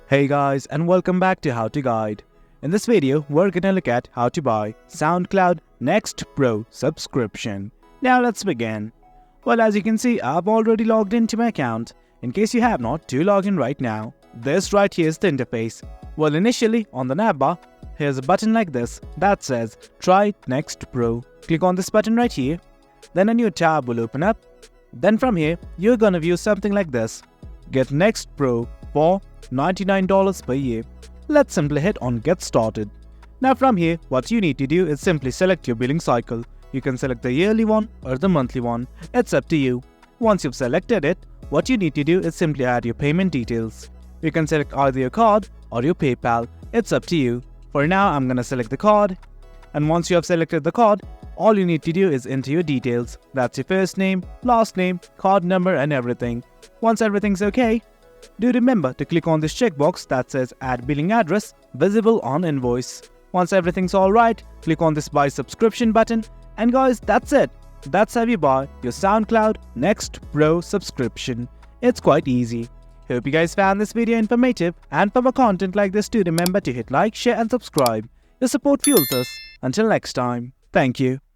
Hey guys, and welcome back to How to Guide. In this video, we're gonna look at how to buy Soundcloud Next Pro subscription. Now let's begin. Well, as you can see, I've already logged into my account. In case you have not, do log in right now. This right here is the interface. Well, initially on the navbar, here's a button like this that says Try Next Pro. Click on this button right here. Then a new tab will open up. Then from here, you're gonna view something like this. Get Next Pro for $99 per year. Let's simply hit on Get Started. Now from here, what you need to do is simply select your billing cycle. You can select the yearly one or the monthly one. It's up to you. Once you've selected it, what you need to do is simply add your payment details. You can select either your card or your PayPal. It's up to you. For now, I'm gonna select the card. And once you have selected the card, all you need to do is enter your details. That's your first name, last name, card number and everything. Once everything's okay, do remember to click on this checkbox that says Add Billing Address visible on invoice. Once everything's alright, click on this Buy Subscription button, and guys, that's it. That's how you buy your SoundCloud Next Pro subscription. It's quite easy. Hope you guys found this video informative, and for more content like this, do remember to hit like, share and subscribe. Your support fuels us. Until next time, thank you.